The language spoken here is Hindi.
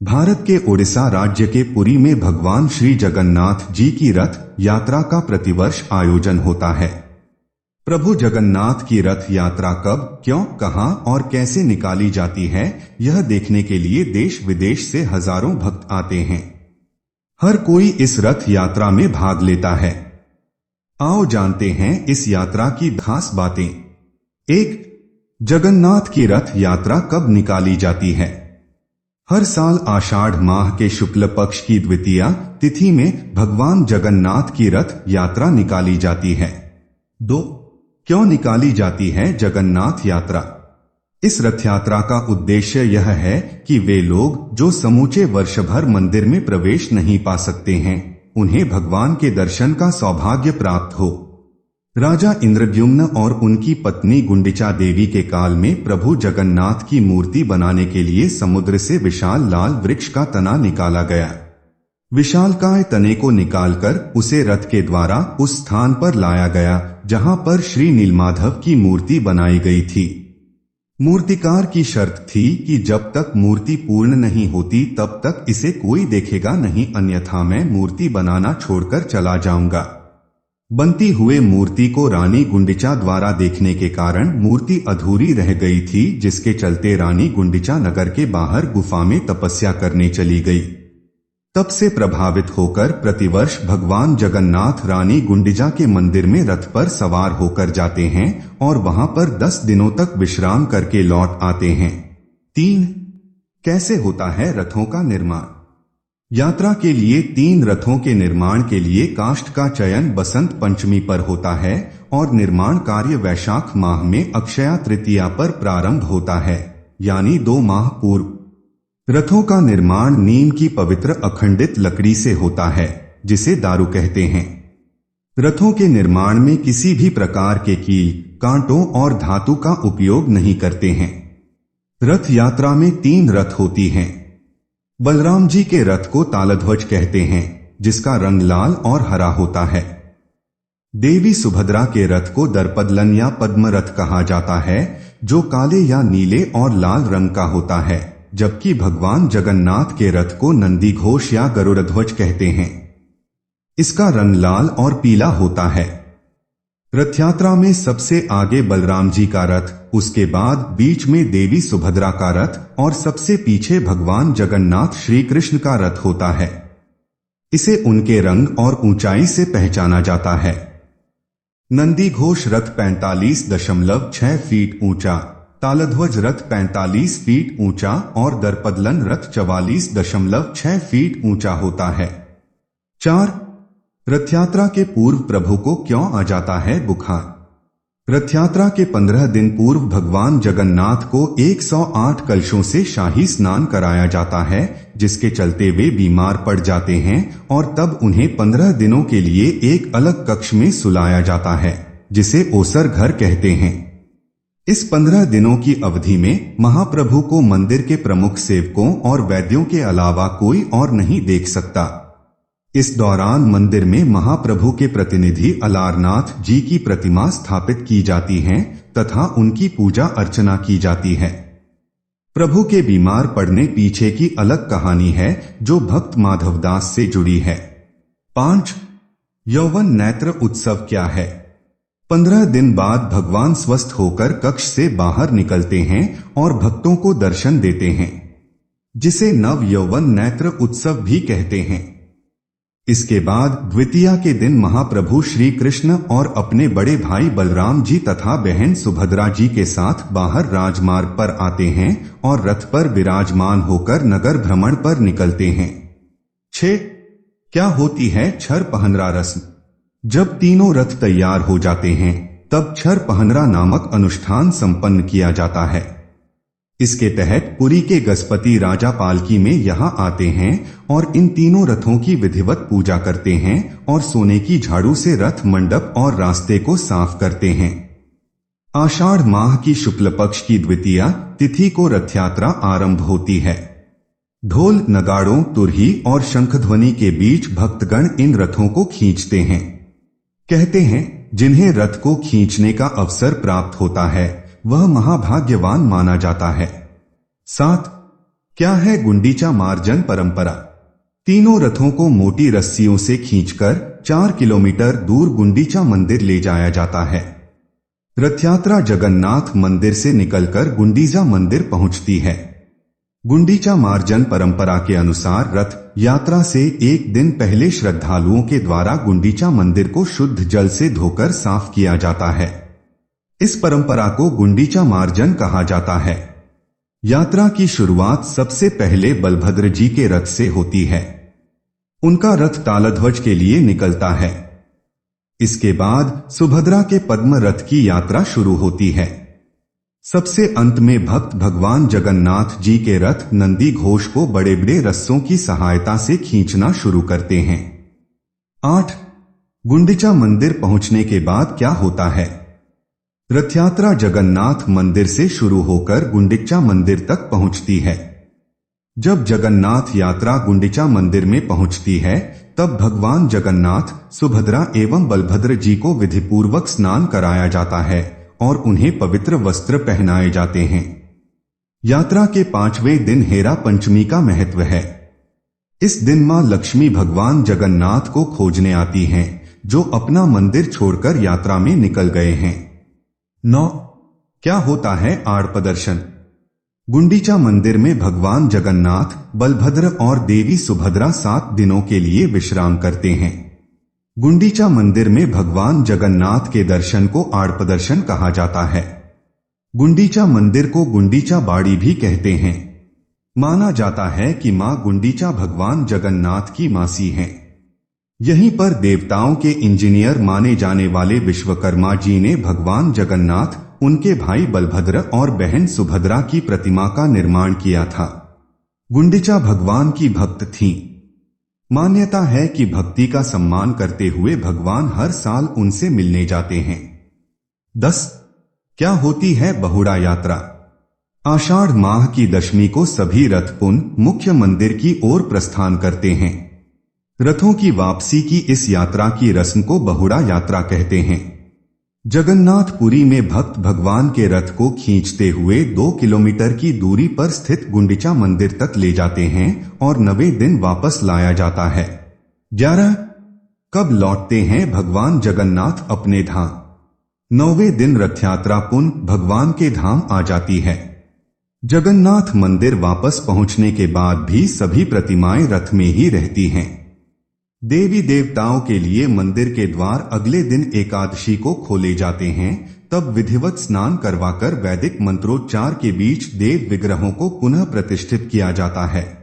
भारत के ओडिशा राज्य के पुरी में भगवान श्री जगन्नाथ जी की रथ यात्रा का प्रतिवर्ष आयोजन होता है। प्रभु जगन्नाथ की रथ यात्रा कब, क्यों, कहां और कैसे निकाली जाती है, यह देखने के लिए देश विदेश से हजारों भक्त आते हैं। हर कोई इस रथ यात्रा में भाग लेता है। आओ जानते हैं इस यात्रा की खास बातें। 1. जगन्नाथ की रथ यात्रा कब निकाली जाती है? हर साल आषाढ़ माह के शुक्ल पक्ष की द्वितीया तिथि में भगवान जगन्नाथ की रथ यात्रा निकाली जाती है। 2. क्यों निकाली जाती है जगन्नाथ यात्रा? इस रथ यात्रा का उद्देश्य यह है कि वे लोग जो समूचे वर्ष भर मंदिर में प्रवेश नहीं पा सकते हैं, उन्हें भगवान के दर्शन का सौभाग्य प्राप्त हो। राजा इंद्रद्युम्न और उनकी पत्नी गुंडिचा देवी के काल में प्रभु जगन्नाथ की मूर्ति बनाने के लिए समुद्र से विशाल लाल वृक्ष का तना निकाला गया। विशालकाय तने को निकालकर उसे रथ के द्वारा उस स्थान पर लाया गया जहां पर श्री नीलमाधव की मूर्ति बनाई गई थी। मूर्तिकार की शर्त थी कि जब तक मूर्ति पूर्ण नहीं होती तब तक इसे कोई देखेगा नहीं, अन्यथा मैं मूर्ति बनाना छोड़कर चला जाऊंगा। बनती हुए मूर्ति को रानी गुंडिचा द्वारा देखने के कारण मूर्ति अधूरी रह गई थी, जिसके चलते रानी गुंडिचा नगर के बाहर गुफा में तपस्या करने चली गई। तब से प्रभावित होकर प्रतिवर्ष भगवान जगन्नाथ रानी गुंडिचा के मंदिर में रथ पर सवार होकर जाते हैं और वहां पर 10 दिनों तक विश्राम करके लौट आते हैं। 3. कैसे होता है रथों का निर्माण? यात्रा के लिए 3 रथों के निर्माण के लिए काष्ठ का चयन बसंत पंचमी पर होता है और निर्माण कार्य वैशाख माह में अक्षया तृतीया पर प्रारंभ होता है, यानी 2 माह पूर्व। रथों का निर्माण नीम की पवित्र अखंडित लकड़ी से होता है, जिसे दारू कहते हैं। रथों के निर्माण में किसी भी प्रकार के कील, कांटों और धातु का उपयोग नहीं करते हैं। रथ यात्रा में 3 रथ होती हैं। बलराम जी के रथ को तालध्वज कहते हैं, जिसका रंग लाल और हरा होता है। देवी सुभद्रा के रथ को दर्पदलन या पद्म रथ कहा जाता है, जो काले या नीले और लाल रंग का होता है, जबकि भगवान जगन्नाथ के रथ को नंदी घोष या गरुड़ध्वज कहते हैं। इसका रंग लाल और पीला होता है। रथ यात्रा में सबसे आगे बलराम जी का रथ, उसके बाद बीच में देवी सुभद्रा का रथ और सबसे पीछे भगवान जगन्नाथ श्री कृष्ण का रथ होता है। इसे उनके रंग और ऊंचाई से पहचाना जाता है। नंदी घोष रथ 45.6 फीट ऊंचा, तालध्वज रथ 45 फीट ऊंचा और दर्पदलन रथ 44.6 फीट ऊंचा होता है। 4. रथयात्रा के पूर्व प्रभु को क्यों आ जाता है बुखार? रथयात्रा के 15 दिन पूर्व भगवान जगन्नाथ को 108 कलशों से शाही स्नान कराया जाता है, जिसके चलते वे बीमार पड़ जाते हैं और तब उन्हें 15 दिनों के लिए एक अलग कक्ष में सुलाया जाता है, जिसे ओसर घर कहते हैं। इस 15 दिनों की अवधि में महाप्रभु को मंदिर के प्रमुख सेवकों और वैद्यों के अलावा कोई और नहीं देख सकता। इस दौरान मंदिर में महाप्रभु के प्रतिनिधि अलारनाथ जी की प्रतिमा स्थापित की जाती है तथा उनकी पूजा अर्चना की जाती है। प्रभु के बीमार पड़ने पीछे की अलग कहानी है, जो भक्त माधवदास से जुड़ी है। 5. यौवन नेत्र उत्सव क्या है? 15 दिन बाद भगवान स्वस्थ होकर कक्ष से बाहर निकलते हैं और भक्तों को दर्शन देते हैं, जिसे नव यौवन नेत्र उत्सव भी कहते हैं। इसके बाद द्वितीया के दिन महाप्रभु श्री कृष्ण और अपने बड़े भाई बलराम जी तथा बहन सुभद्रा जी के साथ बाहर राजमार्ग पर आते हैं और रथ पर विराजमान होकर नगर भ्रमण पर निकलते हैं। 6. क्या होती है छर पहनरा रस्म? जब तीनों रथ तैयार हो जाते हैं, तब छर पहनरा नामक अनुष्ठान संपन्न किया जाता है। इसके तहत पुरी के गजपति राजा पालकी में यहाँ आते हैं और इन तीनों रथों की विधिवत पूजा करते हैं और सोने की झाड़ू से रथ मंडप और रास्ते को साफ करते हैं। आषाढ़ माह की शुक्ल पक्ष की द्वितीया तिथि को रथ यात्रा आरंभ होती है। ढोल, नगाड़ों, तुरही और शंखध्वनि के बीच भक्तगण इन रथों को खींचते हैं। कहते हैं, जिन्हें रथ को खींचने का अवसर प्राप्त होता है वह महाभाग्यवान माना जाता है। 7. क्या है गुंडीचा मार्जन परंपरा? तीनों रथों को मोटी रस्सियों से खींचकर 4 किलोमीटर दूर गुंडीचा मंदिर ले जाया जाता है। रथयात्रा जगन्नाथ मंदिर से निकलकर गुंडीचा मंदिर पहुंचती है। गुंडीचा मार्जन परंपरा के अनुसार रथ यात्रा से एक दिन पहले श्रद्धालुओं के द्वारा गुंडीचा मंदिर को शुद्ध जल से धोकर साफ किया जाता है। इस परंपरा को गुंडीचा मार्जन कहा जाता है। यात्रा की शुरुआत सबसे पहले बलभद्र जी के रथ से होती है। उनका रथ तालध्वज के लिए निकलता है। इसके बाद सुभद्रा के पद्म रथ की यात्रा शुरू होती है। सबसे अंत में भक्त भगवान जगन्नाथ जी के रथ नंदी घोष को बड़े बड़े रस्सों की सहायता से खींचना शुरू करते हैं। 8. गुंडीचा मंदिर पहुंचने के बाद क्या होता है? रथयात्रा जगन्नाथ मंदिर से शुरू होकर गुंडीचा मंदिर तक पहुंचती है। जब जगन्नाथ यात्रा गुंडीचा मंदिर में पहुंचती है, तब भगवान जगन्नाथ, सुभद्रा एवं बलभद्र जी को विधिपूर्वक स्नान कराया जाता है और उन्हें पवित्र वस्त्र पहनाए जाते हैं। यात्रा के 5वें दिन हेरा पंचमी का महत्व है। इस दिन मां लक्ष्मी भगवान जगन्नाथ को खोजने आती हैं, जो अपना मंदिर छोड़कर यात्रा में निकल गए हैं। 9. क्या होता है आड़ प्रदर्शन? गुंडीचा मंदिर में भगवान जगन्नाथ, बलभद्र और देवी सुभद्रा 7 दिनों के लिए विश्राम करते हैं। गुंडीचा मंदिर में भगवान जगन्नाथ के दर्शन को आड़ प्रदर्शन कहा जाता है। गुंडीचा मंदिर को गुंडीचा बाड़ी भी कहते हैं। माना जाता है कि मां गुंडीचा भगवान जगन्नाथ की मासी हैं। यहीं पर देवताओं के इंजीनियर माने जाने वाले विश्वकर्मा जी ने भगवान जगन्नाथ, उनके भाई बलभद्र और बहन सुभद्रा की प्रतिमा का निर्माण किया था। गुंडीचा भगवान की भक्त थीं। मान्यता है कि भक्ति का सम्मान करते हुए भगवान हर साल उनसे मिलने जाते हैं। 10. क्या होती है बहुड़ा यात्रा? आषाढ़ माह की दशमी को सभी रथ पुनः मुख्य मंदिर की ओर प्रस्थान करते हैं। रथों की वापसी की इस यात्रा की रस्म को बहुड़ा यात्रा कहते हैं। जगन्नाथपुरी में भक्त भगवान के रथ को खींचते हुए 2 किलोमीटर की दूरी पर स्थित गुंडीचा मंदिर तक ले जाते हैं और 9वें दिन वापस लाया जाता है। 11. कब लौटते हैं भगवान जगन्नाथ अपने धाम? 9वें दिन रथ यात्रा पुनः भगवान के धाम आ जाती है। जगन्नाथ मंदिर वापस पहुंचने के बाद भी सभी प्रतिमाएं रथ में ही रहती हैं। देवी देवताओं के लिए मंदिर के द्वार अगले दिन एकादशी को खोले जाते हैं। तब विधिवत स्नान करवाकर वैदिक मंत्रोच्चार के बीच देव विग्रहों को पुनः प्रतिष्ठित किया जाता है।